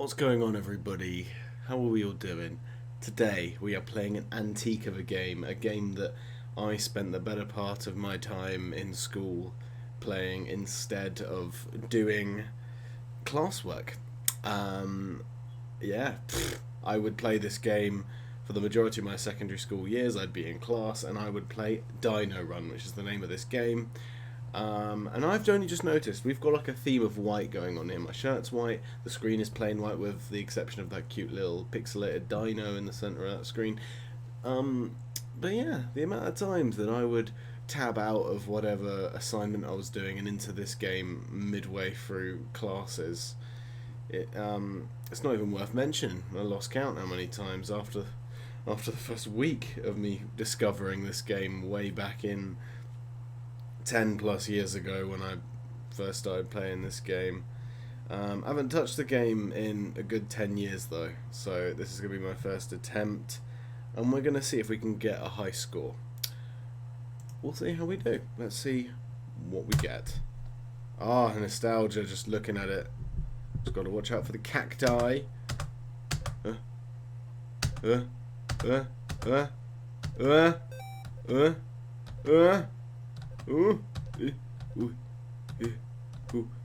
What's going on, everybody? How are we all doing? Today we are playing an antique of a game that I spent the better part of my time in school playing instead of doing classwork. Yeah, I would play this game for the majority of my secondary school years. I'd be in class and I would play DINO RUN, which is the name of this game. And I've only just noticed we've got like a theme of white going on here. My shirt's white, the screen is plain white with the exception of that cute little pixelated dino in the centre of that screen. But yeah, the amount of times that I would tab out of whatever assignment I was doing and into this game midway through classes, it's not even worth mentioning. I lost count how many times after the first week of me discovering this game way back in 10 plus years ago when I first started playing this game. I haven't touched the game in a good 10 years though, so this is going to be my first attempt, and we're going to see if we can get a high score. We'll see how we do. Let's see what we get. Nostalgia, just looking at it. Just got to watch out for the cacti. This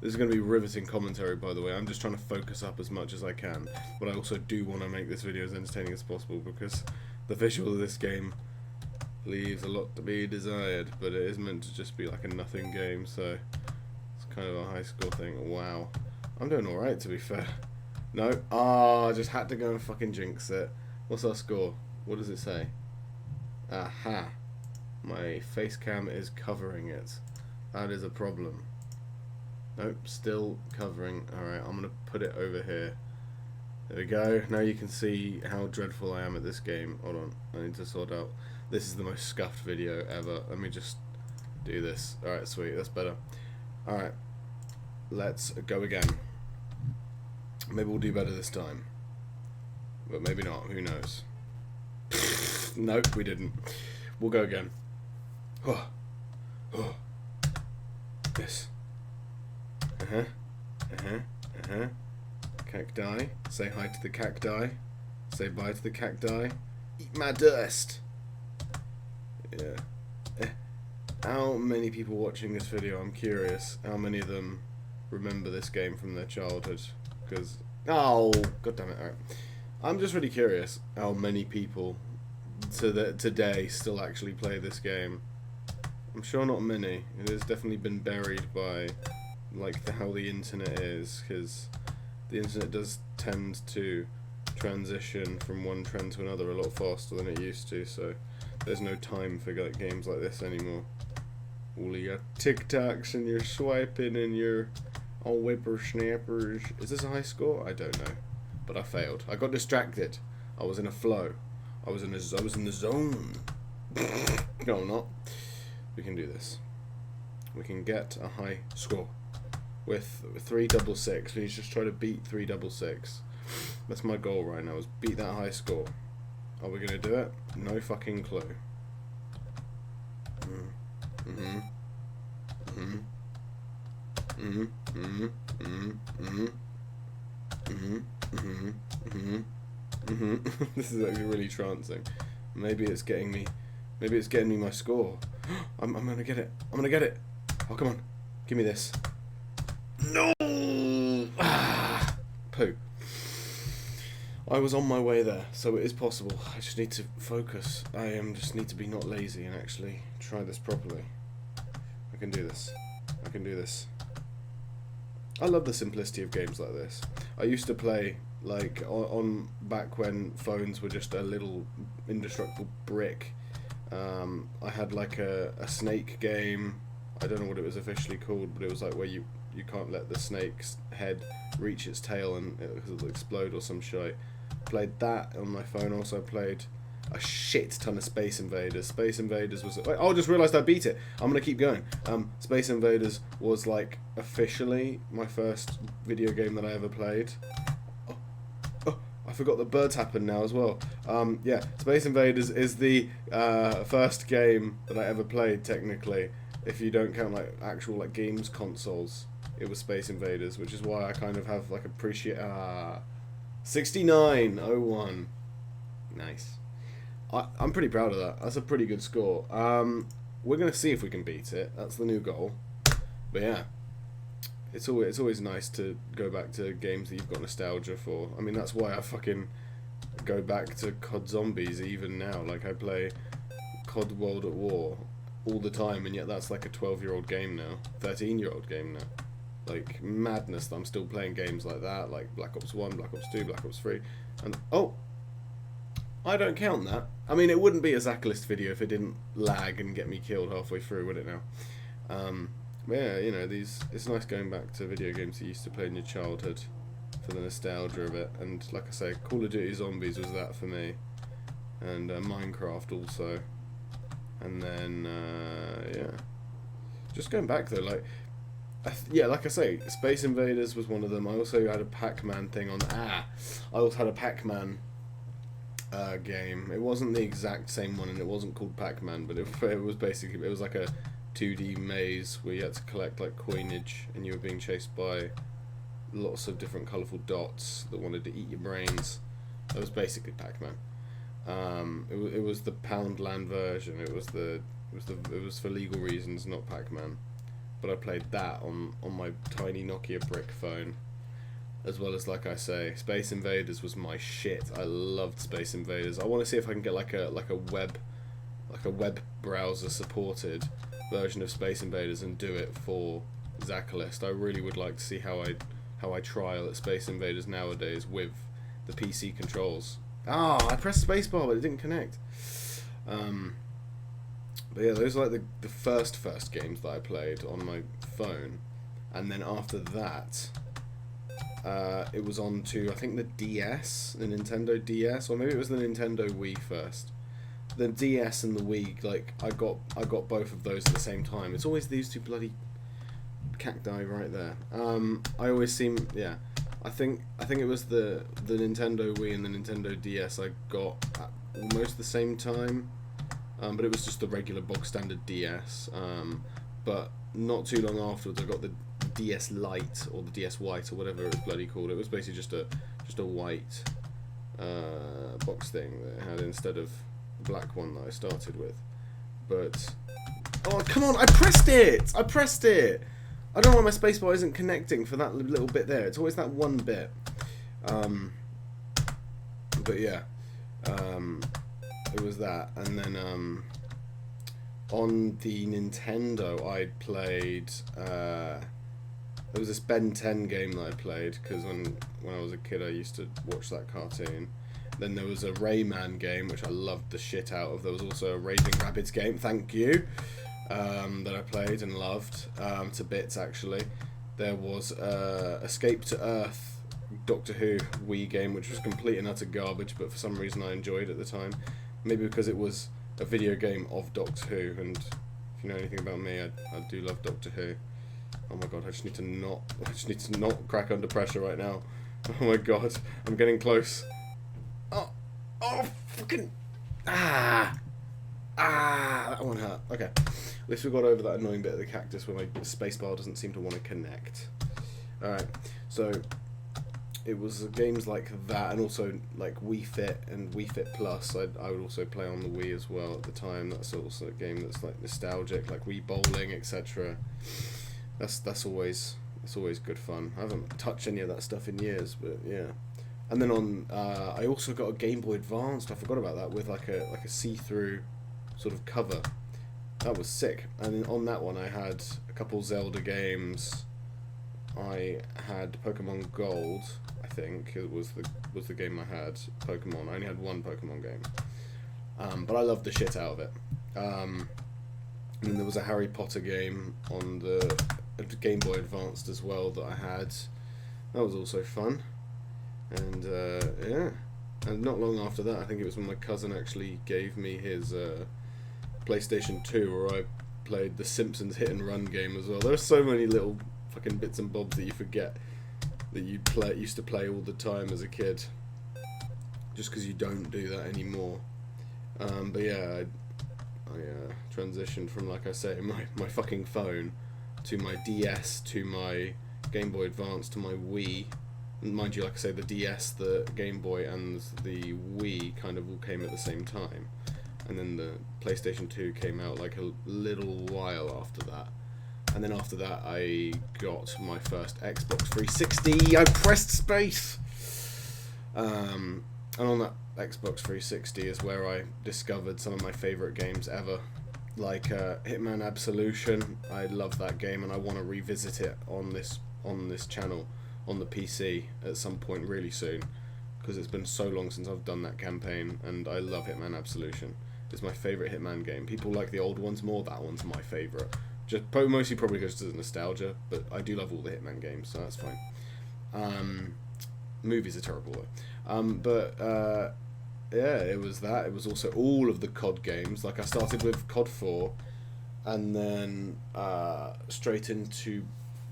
is going to be riveting commentary, by the way. I'm just trying to focus up as much as I can, but I also do want to make this video as entertaining as possible because the visual of this game leaves a lot to be desired, but it is meant to just be like a nothing game, so it's kind of a high score thing. Wow, I'm doing alright, to be fair. No, I just had to go and fucking jinx it. What's our score? What does it say? Aha. My face cam is covering it. That is a problem. Nope, still covering. Alright, I'm going to put it over here. There we go. Now you can see how dreadful I am at this game. Hold on, I need to sort out. This is the most scuffed video ever. Let me just do this. Alright, sweet, that's better. Alright, let's go again. Maybe we'll do better this time. But maybe not, who knows. Nope, we didn't. We'll go again. This. Cacti. Say hi to the cacti. Say bye to the cacti. Eat my dust. Yeah. How many people watching this video, I'm curious, how many of them remember this game from their childhood? Because, god damn it, alright. I'm just really curious how many people today still actually play this game. I'm sure not many. It has definitely been buried by like how the internet is, because the internet does tend to transition from one trend to another a lot faster than it used to, so there's no time for games like this anymore. All your TikToks and your swiping and your whippersnappers. Is this a high score? I don't know, but I failed. I got distracted. I was in a flow. I was in the zone. No, I'm not. We can do this. We can get a high score with 366. Please just try to beat 366. That's my goal right now, is beat that high score. Are we gonna do it? No fucking clue. This is actually really trancing. Maybe it's getting me. Maybe it's getting me my score. I'm gonna get it. I'm gonna get it. Oh, come on. Give me this. No! Poo. I was on my way there, so it is possible. I just need to focus. Just need to be not lazy and actually try this properly. I can do this. I can do this. I love the simplicity of games like this. I used to play like on back when phones were just a little indestructible brick. I had like a snake game. I don't know what it was officially called, but it was like where you can't let the snake's head reach its tail and it'll explode or some shit. Played that on my phone. Also played a shit ton of Space Invaders. Space Invaders was... Wait, I just realised I beat it. I'm going to keep going. Space Invaders was like officially my first video game that I ever played. I forgot that birds happen now as well. Yeah, Space Invaders is the first game that I ever played, technically. If you don't count like actual like games consoles, it was Space Invaders, which is why I kind of have like 69.01. Nice. I'm pretty proud of that. That's a pretty good score. We're gonna see if we can beat it. That's the new goal. But yeah, it's always nice to go back to games that you've got nostalgia for. I mean, that's why I fucking go back to COD Zombies even now. Like, I play COD World at War all the time, and yet that's like a 12-year-old game now, 13-year-old game now. Like, madness that I'm still playing games like that, like Black Ops 1, Black Ops 2, Black Ops 3, and oh, I don't count that. I mean, it wouldn't be a Zacklist video if it didn't lag and get me killed halfway through, would it now? But yeah, you know, it's nice going back to video games you used to play in your childhood for the nostalgia of it, and like I say, Call of Duty Zombies was that for me, and Minecraft also, and then, yeah. Just going back though, like, yeah, like I say, Space Invaders was one of them. I also had a Pac-Man thing on. I also had a Pac-Man game. It wasn't the exact same one, and it wasn't called Pac-Man, but it was basically, it was like a 2D maze where you had to collect like coinage, and you were being chased by lots of different colourful dots that wanted to eat your brains. It was basically Pac-Man. It was the Poundland version. It was for legal reasons, not Pac-Man. But I played that on my tiny Nokia brick phone, as well as, like I say, Space Invaders was my shit. I loved Space Invaders. I want to see if I can get like a web browser supported version of Space Invaders and do it for Zacklist. I really would like to see how I trial at Space Invaders nowadays with the PC controls. I pressed spacebar but it didn't connect. But yeah, those are like the first games that I played on my phone, and then after that, it was on to, I think, the DS, the Nintendo DS, or maybe it was the Nintendo Wii first. The DS and the Wii, like, I got both of those at the same time. It's always these two bloody cacti right there. I always seem, yeah, I think it was the Nintendo Wii and the Nintendo DS I got at almost the same time. But it was just the regular bog standard DS. But not too long afterwards, I got the DS Lite or the DS White or whatever it was bloody called. It was basically just a white box thing that it had instead of the black one that I started with. But oh, come on! I pressed it! I pressed it! I don't know why my spacebar isn't connecting for that little bit there. It's always that one bit. But yeah. It was that, and then on the Nintendo I'd played, there was this Ben 10 game that I played, because when I was a kid I used to watch that cartoon. Then there was a Rayman game, which I loved the shit out of. There was also a Raving Rabbids game, thank you, that I played and loved, to bits actually. There was Escape to Earth Doctor Who Wii game, which was complete and utter garbage, but for some reason I enjoyed at the time. Maybe because it was a video game of Doctor Who, and if you know anything about me, I do love Doctor Who. Oh my god, I just need to not crack under pressure right now. Oh my god, I'm getting close. Oh fucking that one hurt. Okay, at least we got over that annoying bit of the cactus where my spacebar doesn't seem to want to connect. All right, so it was games like that, and also like Wii Fit and Wii Fit Plus. I would also play on the Wii as well at the time. That's also a game that's like nostalgic, like Wii Bowling, etc. That's always good fun. I haven't touched any of that stuff in years, but yeah. And then on, I also got a Game Boy Advanced. I forgot about that, with like a see-through sort of cover. That was sick. And then on that one, I had a couple Zelda games. I had Pokemon Gold, I think it was the game I had. Pokemon. I only had one Pokemon game, but I loved the shit out of it. And then there was a Harry Potter game on the Game Boy Advanced as well that I had. That was also fun. And yeah, and not long after that, I think it was when my cousin actually gave me his PlayStation 2, where I played the Simpsons Hit and Run game as well. There are so many little fucking bits and bobs that you forget that you used to play all the time as a kid, just because you don't do that anymore. But yeah, I transitioned from, like I say, my fucking phone to my DS to my Game Boy Advance to my Wii, Mind you, like I say, the DS, the Game Boy, and the Wii kind of all came at the same time. And then the PlayStation 2 came out like a little while after that. And then after that, I got my first Xbox 360. I pressed space! And on that Xbox 360 is where I discovered some of my favourite games ever. Like Hitman Absolution. I love that game and I want to revisit it on this channel, on the PC, at some point really soon. Because it's been so long since I've done that campaign, and I love Hitman Absolution. It's my favourite Hitman game. People like the old ones more, that one's my favourite. Just mostly probably because it's nostalgia, but I do love all the Hitman games, so that's fine. Movies are terrible though. Yeah, it was that. It was also all of the COD games. Like I started with COD 4, and then straight into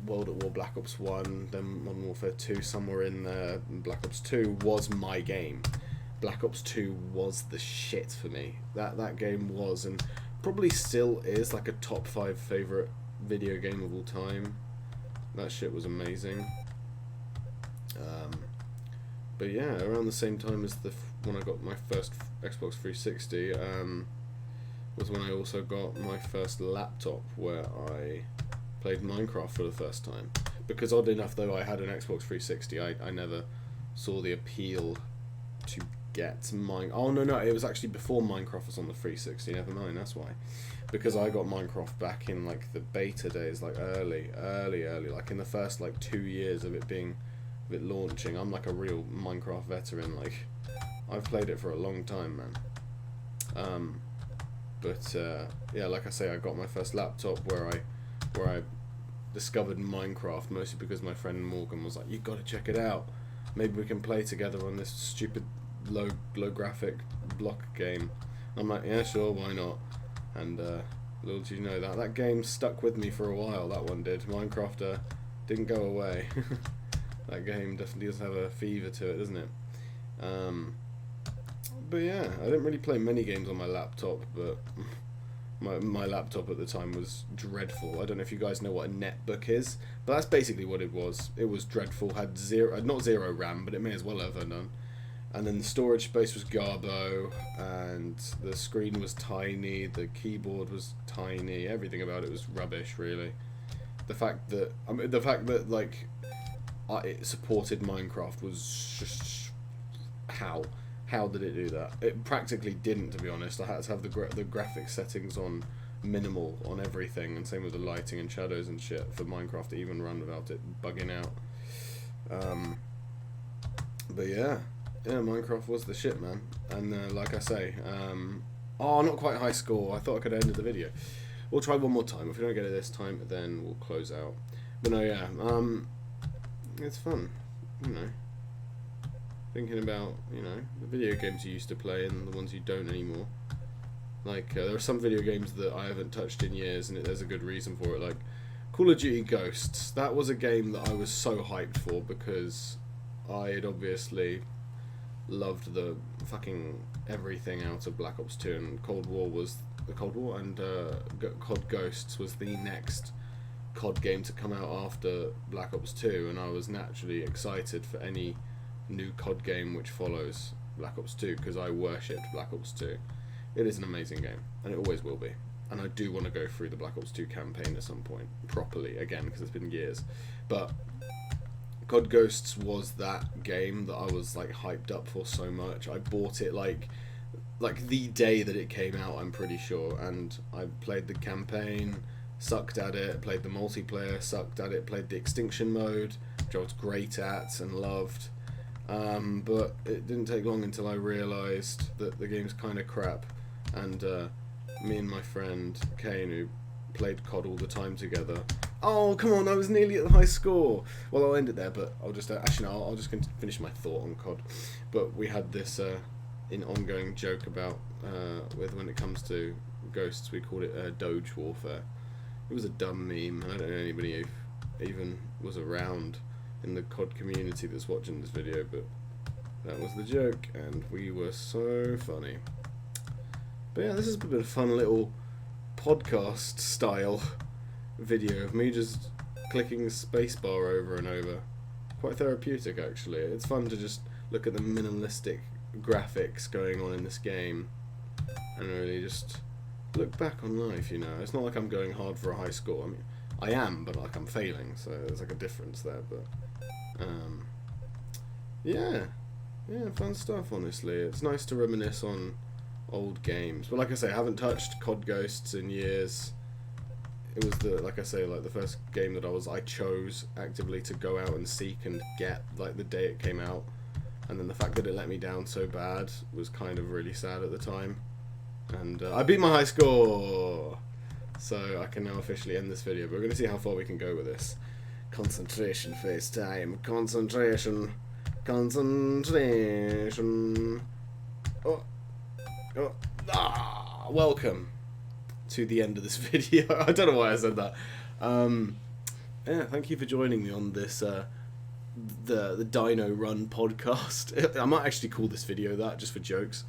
World at War Black Ops 1, then Modern Warfare 2, somewhere in there. Black Ops 2 was my game. Black Ops 2 was the shit for me. That game was, and probably still is, like a top 5 favourite video game of all time. That shit was amazing. But yeah, around the same time as when I got my first Xbox 360, was when I also got my first laptop where I played Minecraft for the first time. Because oddly enough, though I had an Xbox 360, I never saw the appeal to get Oh no, it was actually before Minecraft was on the 360. Never mind, that's why. Because I got Minecraft back in like the beta days, like early, like in the first like 2 years of it launching. I'm like a real Minecraft veteran. Like I've played it for a long time, man. Yeah, like I say, I got my first laptop where I discovered Minecraft, mostly because my friend Morgan was like, "You got to check it out. Maybe we can play together on this stupid low graphic block game." I'm like, "Yeah, sure, why not?" And little did you know that game stuck with me for a while. That one did. Minecraft didn't go away. That game definitely does have a fever to it, doesn't it? But yeah, I didn't really play many games on my laptop, but my laptop at the time was dreadful. I don't know if you guys know what a netbook is, but that's basically what it was. It was dreadful. Had not zero RAM, but it may as well have none. And then the storage space was garbo, and the screen was tiny, the keyboard was tiny, everything about it was rubbish, really. The fact that like it supported Minecraft was just how did it do that? It practically didn't, to be honest. I had to have the graphic settings on minimal on everything, and same with the lighting and shadows and shit for Minecraft to even run without it bugging out. But yeah, Minecraft was the shit, man. And like I say, not quite high score. I thought I could have ended the video. We'll try one more time. If we don't get it this time, then we'll close out. But no, yeah, it's fun, you know. Thinking about, you know, the video games you used to play and the ones you don't anymore. Like, there are some video games that I haven't touched in years, and there's a good reason for it. Like, Call of Duty Ghosts. That was a game that I was so hyped for because I had obviously loved the fucking everything out of Black Ops 2, and Cold War, and COD Ghosts was the next COD game to come out after Black Ops 2, and I was naturally excited for any new COD game which follows Black Ops 2 because I worshipped Black Ops 2. It is an amazing game, and it always will be. And I do want to go through the Black Ops 2 campaign at some point, properly, again, because it's been years. But COD Ghosts was that game that I was like hyped up for so much. I bought it like the day that it came out, I'm pretty sure, and I played the campaign, sucked at it, played the multiplayer, sucked at it, played the extinction mode, which I was great at and loved. But it didn't take long until I realised that the game's kind of crap, and me and my friend Kane, who played COD all the time together. Oh, come on, I was nearly at the high score. Well, I'll end it there, but I'll just I'll just finish my thought on COD. But we had this ongoing joke about when it comes to Ghosts, we called it Doge Warfare. It was a dumb meme, and I don't know anybody who even was around in the COD community that's watching this video, but that was the joke, and we were so funny. But yeah, this has been a fun little podcast style video of me just clicking spacebar over and over. quite therapeutic actually. It's fun to just look at the minimalistic graphics going on in this game and really just look back on life, you know. It's not like I'm going hard for a high score. I mean, I am, but like I'm failing, so there's like a difference there. But yeah, fun stuff. Honestly, it's nice to reminisce on old games. But like I say, I haven't touched COD Ghosts in years. It was the first game that I chose actively to go out and seek and get like the day it came out, and then the fact that it let me down so bad was kind of really sad at the time. And I beat my high score, so I can now officially end this video. But we're going to see how far we can go with this. Concentration phase time. Concentration. Welcome to the end of this video. I don't know why I said that. Yeah, thank you for joining me on this the DINO RUN podcast. I might actually call this video that, just for jokes.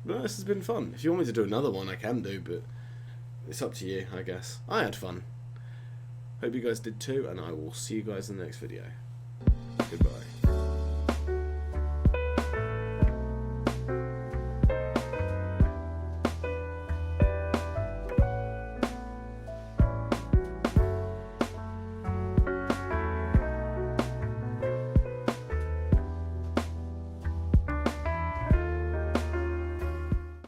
But this has been fun. If you want me to do another one, I can do, but it's up to you, I guess. I had fun. Hope you guys did too, and I will see you guys in the next video. Goodbye.